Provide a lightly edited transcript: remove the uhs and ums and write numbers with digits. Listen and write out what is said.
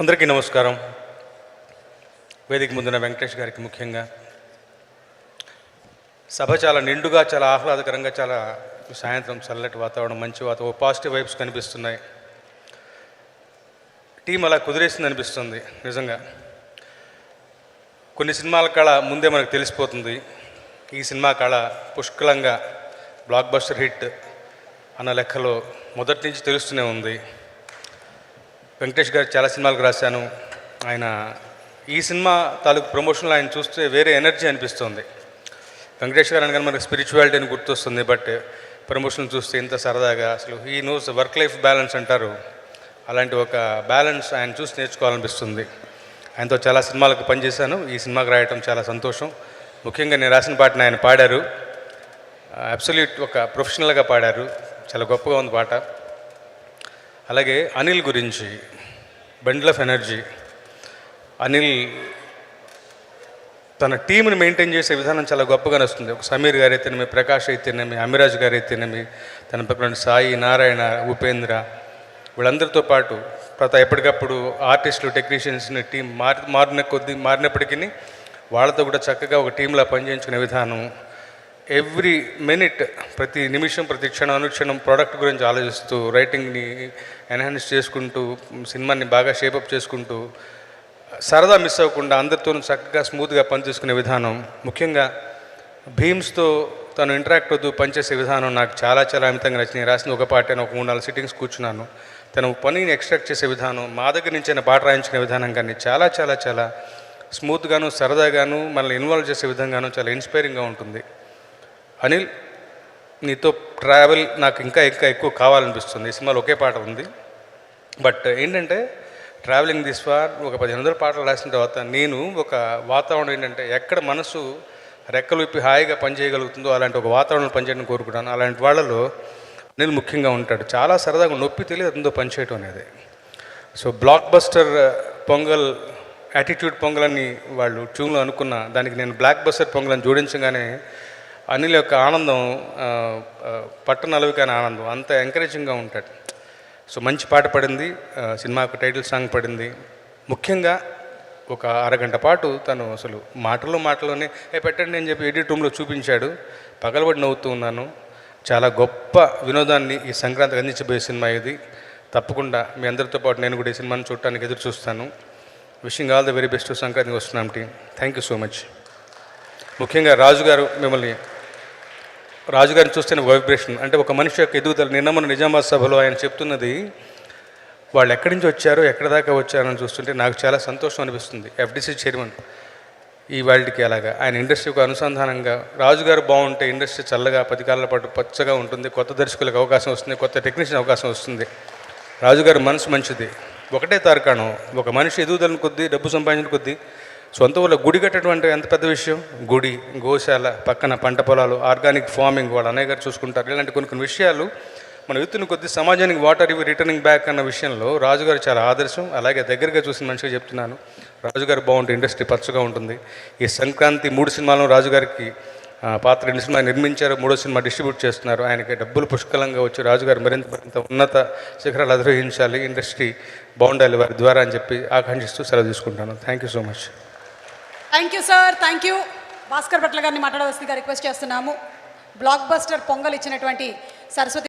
అందరికీ నమస్కారం. వేదిక ముందున్న వెంకటేష్ గారికి ముఖ్యంగా సభ చాలా నిండుగా, చాలా ఆహ్లాదకరంగా, చాలా సాయంత్రం చల్లటి వాతావరణం, మంచి వాతావరణం, పాజిటివ్ వైబ్స్ కనిపిస్తున్నాయి. టీం అలా కుదిరేసింది అనిపిస్తుంది. నిజంగా కొన్ని సినిమాల కళ ముందే మనకు తెలిసిపోతుంది. ఈ సినిమా కళ పుష్కలంగా బ్లాక్ బస్టర్ హిట్ అన్న లెక్కలో మొదటి నుంచి తెలుస్తూనే ఉంది. వెంకటేష్ గారు చాలా సినిమాలకు రాశాను. ఆయన ఈ సినిమా తాలూకు ప్రమోషన్లో ఆయన చూస్తే వేరే ఎనర్జీ అనిపిస్తుంది. వెంకటేష్ గారు అనగానే మనకు స్పిరిచువాలిటీ అని గుర్తొస్తుంది. బట్ ప్రమోషన్ చూస్తే ఇంత సరదాగా, అసలు he knows work life balance అంటారు, అలాంటి ఒక బ్యాలెన్స్ ఆయన చూసి నేర్చుకోవాలనిపిస్తుంది. ఆయనతో చాలా సినిమాలకు పనిచేశాను. ఈ సినిమాకి రాయటం చాలా సంతోషం. ముఖ్యంగా నేను రాసిన పాటను ఆయన పాడారు. అబ్సల్యూట్ ఒక ప్రొఫెషనల్గా పాడారు. చాలా గొప్పగా ఉంది పాట. అలాగే అనిల్ గురించి, బండిల్ ఆఫ్ ఎనర్జీ. అనిల్ తన టీంని మెయింటైన్ చేసే విధానం చాలా గొప్పగా వస్తుంది. ఒక సమీర్ గారు అయితేనేమి, ప్రకాష్ అయితేనేమి, అమిరాజ్ గారు అయితేనేమి, తన పక్కన సాయి, నారాయణ, ఉపేంద్ర, వీళ్ళందరితో పాటు ఎప్పటికప్పుడు ఆర్టిస్టులు, టెక్నీషియన్స్ని టీం మారినప్పటికీ వాళ్ళతో కూడా చక్కగా ఒక టీంలా పనిచేయించుకునే విధానం, ఎవ్రీ మినిట్, ప్రతి నిమిషం, ప్రతి క్షణం, అనుక్షణం ప్రోడక్ట్ గురించి ఆలోచిస్తూ, రైటింగ్ని ఎన్హాన్స్ చేసుకుంటూ, సినిమాని బాగా షేపప్ చేసుకుంటూ, సరదా మిస్ అవ్వకుండా అందరితోనూ చక్కగా స్మూత్గా పనిచేసుకునే విధానం, ముఖ్యంగా భీమ్స్తో తను ఇంటరాక్ట్ అవుతూ పనిచేసే విధానం నాకు చాలా చాలా అమితంగా నచ్చింది. రాసిన ఒక పాట ఒక 3-4 సిట్టింగ్స్ కూర్చున్నాను. తను పనిని ఎక్స్ట్రాక్ట్ చేసే విధానం, మా దగ్గర నుంచి అయినా పాట రాయించుకునే విధానం కానీ చాలా చాలా చాలా స్మూత్గాను, సరదాగాను, మనల్ని ఇన్వాల్వ్ చేసే విధంగాను చాలా ఇన్స్పైరింగ్గా ఉంటుంది. అనిల్, నీతో ట్రావెల్ నాకు ఇంకా ఎక్కువ కావాలనిపిస్తుంది. ఈ సినిమాలో ఒకే పాట ఉంది. బట్ ఏంటంటే ట్రావెలింగ్ దిస్ ఫార్ ఒక 1500 పాటలు రాసిన తర్వాత నేను ఒక వాతావరణం ఏంటంటే ఎక్కడ మనసు రెక్కలు విప్పి హాయిగా పనిచేయగలుగుతుందో అలాంటి ఒక వాతావరణం పనిచేయడం కోరుకుంటాను. అలాంటి వాళ్ళలో అనిల్ ముఖ్యంగా ఉంటాడు. చాలా సరదాగా, నొప్పి తెలియదు అతనితో పనిచేయటం అనేది. So block buster pongal, attitude pongal అని వాళ్ళు ట్యూన్లో అనుకున్న దానికి నేను బ్లాక్ బస్టర్ పొంగల్ అని జోడించగానే అనిల్ యొక్క ఆనందం పట్టనలవి కాని ఆనందం, అంత ఎంకరేజింగ్గా ఉంటాడు. సో మంచి పాట పడింది. సినిమాకు టైటిల్ సాంగ్ పడింది. ముఖ్యంగా ఒక అరగంట పాటు తను అసలు మాటల్లోనే పెట్టండి అని చెప్పి ఎడిట్ రూమ్లో చూపించాడు. పగలబడి నవ్వుతూ ఉన్నాను. చాలా గొప్ప వినోదాన్ని ఈ సంక్రాంతికి అందించబోయే సినిమా ఇది. తప్పకుండా మీ అందరితో పాటు నేను కూడా ఈ సినిమాని చూడటానికి ఎదురు చూస్తాను. Wishing all the very best. సంక్రాంతికి వస్తున్నాం team. Thank you so much. ముఖ్యంగా రాజుగారిని చూస్తే వైబ్రేషన్ అంటే ఒక మనిషి యొక్క ఎదుగుదల. నిన్న మన నిజామాబాద్ సభలో ఆయన చెప్తున్నది, వాళ్ళు ఎక్కడి నుంచి వచ్చారో, ఎక్కడి దాకా వచ్చారని చూస్తుంటే నాకు చాలా సంతోషం అనిపిస్తుంది. ఎఫ్డిసి చైర్మన్ ఈ వాళ్ళకి అలాగా ఆయన ఇండస్ట్రీకి అనుసంధానంగా, రాజుగారు బాగుంటే ఇండస్ట్రీ చల్లగా 10 కాలాల పాటు పచ్చగా ఉంటుంది. కొత్త దర్శకులకు అవకాశం వస్తుంది, కొత్త టెక్నీషియన్ అవకాశం వస్తుంది. రాజుగారి మనసు మంచిది. ఒకటే తార్కాణం, ఒక మనిషి ఎదుగుదలని కొద్దీ, డబ్బు సంపాదించిన కొద్దీ సొంత ఊళ్ళో గుడి కట్టడం అంటే ఎంత పెద్ద విషయం. గుడి, గోశాల, పక్కన పంట పొలాలు, ఆర్గానిక్ ఫార్మింగ్ వాళ్ళు అన్నయ్య గారు చూసుకుంటారు. ఇలాంటి కొన్ని విషయాలు మన యూత్ని కొద్ది సమాజానికి వాటర్ ఇవి రిటర్నింగ్ బ్యాక్ అన్న విషయంలో రాజుగారు చాలా ఆదర్శం. అలాగే దగ్గరగా చూసిన మనిషిగా చెప్తున్నాను, రాజుగారు బాగుంటే ఇండస్ట్రీ పచ్చగా ఉంటుంది. ఈ సంక్రాంతి 3 సినిమాలను రాజుగారికి పాత్ర 2 సినిమా నిర్మించారు, 3వ సినిమా డిస్ట్రిబ్యూట్ చేస్తున్నారు. ఆయనకి డబ్బులు పుష్కలంగా వచ్చి రాజుగారు మరింత ఉన్నత శిఖరాలు అధిరోహించాలి, ఇండస్ట్రీ బాగుండాలి వారి ద్వారా అని చెప్పి ఆకాంక్షిస్తూ సెలవు తీసుకుంటాను. Thank you so much. Thank you sir. Thank you. Bhaskar Bhatla గారిని మాట్లాడవలసిందిగా రిక్వెస్ట్ చేస్తున్నాము. బ్లాక్ బస్టర్ పొంగల్ ఇచ్చినటువంటి సరస్వతి